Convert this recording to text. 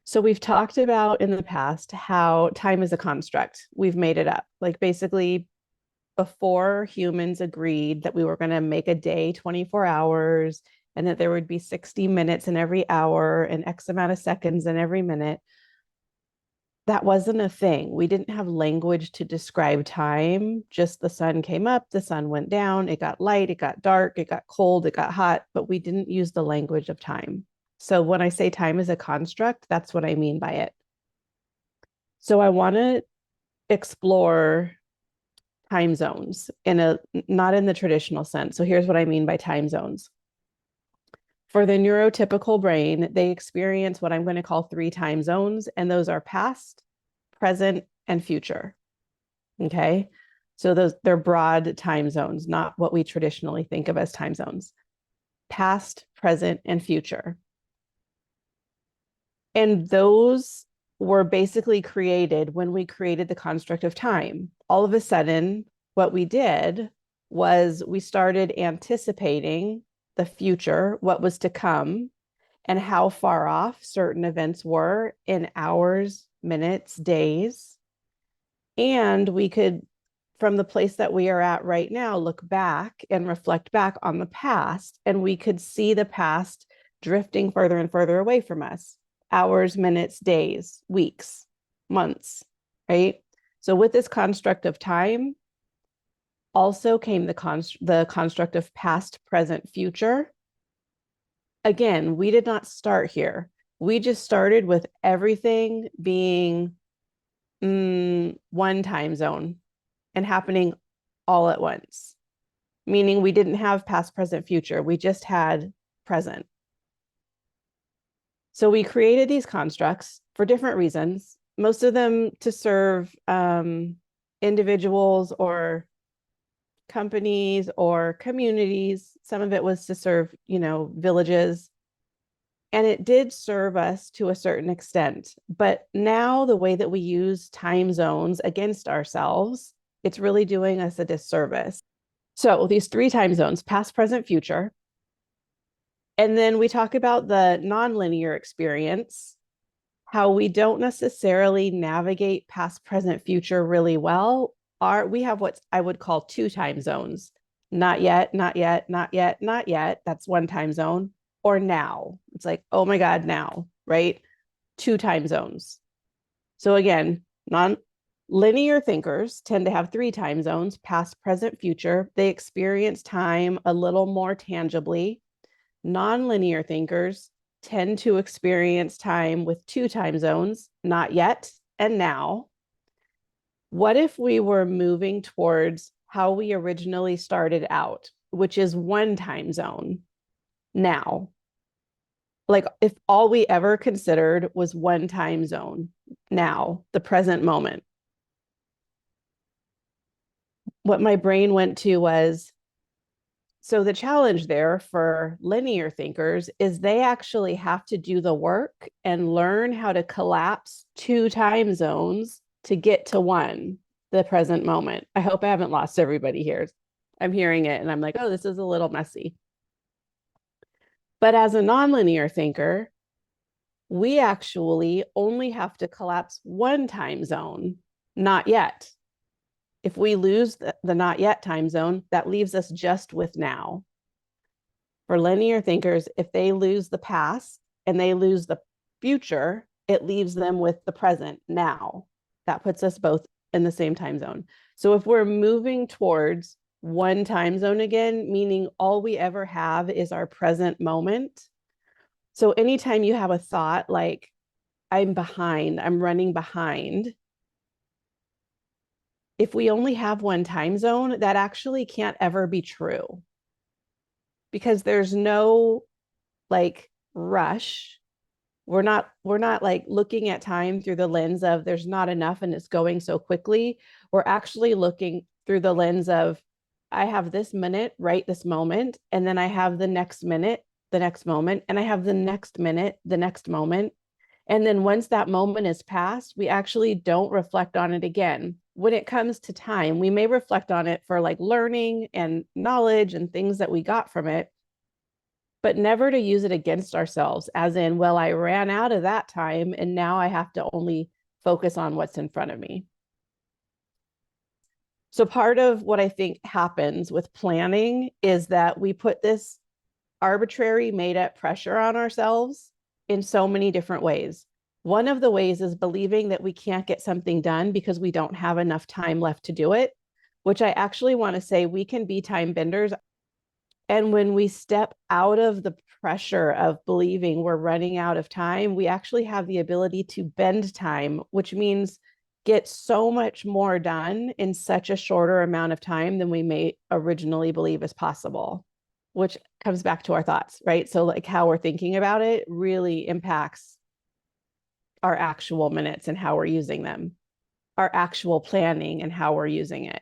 So we've talked about in the past how time is a construct. We've made it up. Like basically before humans agreed that we were going to make a day 24 hours and that there would be 60 minutes in every hour and X amount of seconds in every minute, that wasn't a thing. We didn't have language to describe time. Just the sun came up, the sun went down, it got light, it got dark, it got cold, it got hot, but we didn't use the language of time. So when I say time is a construct, that's what I mean by it. So I want to explore time zones in a not in the traditional sense. So here's what I mean by time zones. For the neurotypical brain, they experience what I'm going to call three time zones, and those are past, present, and future. Okay. So they're broad time zones, not what we traditionally think of as time zones. Past, present, and future. And those were basically created when we created the construct of time. All of a sudden, what we did was we started anticipating the future, what was to come, and how far off certain events were in hours, minutes, days. And we could, from the place that we are at right now, look back and reflect back on the past, and we could see the past drifting further and further away from us hours, minutes, days, weeks, months, right? So with this construct of time also came the construct of past, present, future. Again, we did not start here. We just started with everything being one time zone and happening all at once, meaning we didn't have past, present, future. We just had present. So we created these constructs for different reasons, most of them to serve individuals or companies or communities. Some of it was to serve, villages. And it did serve us to a certain extent. But now the way that we use time zones against ourselves, it's really doing us a disservice. So these three time zones, past, present, future. And then we talk about the nonlinear experience, how we don't necessarily navigate past, present, future really well. We have what I would call two time zones. Not yet, not yet, not yet, not yet. That's one time zone. Or now. It's like, oh my God, now, right? Two time zones. So again, non-linear thinkers tend to have three time zones, past, present, future. They experience time a little more tangibly. Non-linear thinkers tend to experience time with two time zones, not yet and now. What if we were moving towards how we originally started out, which is one time zone now? Like if all we ever considered was one time zone now, the present moment. What my brain went to was, so the challenge there for linear thinkers is they actually have to do the work and learn how to collapse two time zones to get to one, the present moment. I hope I haven't lost everybody here. I'm hearing it and I'm like, oh, this is a little messy. But as a nonlinear thinker, we actually only have to collapse one time zone, not yet. If we lose the not yet time zone, that leaves us just with now. For linear thinkers, if they lose the past and they lose the future, it leaves them with the present now. That puts us both in the same time zone. So if we're moving towards one time zone again, meaning all we ever have is our present moment. So anytime you have a thought like, I'm behind, I'm running behind, if we only have one time zone, that actually can't ever be true because there's no like rush. We're not like looking at time through the lens of there's not enough and it's going so quickly. We're actually looking through the lens of I have this minute right this moment, and then I have the next minute, the next moment, and I have the next minute, the next moment. And then once that moment is passed, we actually don't reflect on it again. When it comes to time, we may reflect on it for like learning and knowledge and things that we got from it. but never to use it against ourselves, as in, well, I ran out of that time and now I have to only focus on what's in front of me. So part of what I think happens with planning is that we put this arbitrary made up pressure on ourselves in so many different ways. One of the ways is believing that we can't get something done because we don't have enough time left to do it, which I actually want to say we can be time benders. And when we step out of the pressure of believing we're running out of time, we actually have the ability to bend time, which means get so much more done in such a shorter amount of time than we may originally believe is possible, which comes back to our thoughts, right? So, like, how we're thinking about it really impacts our actual minutes and how we're using them, our actual planning and how we're using it.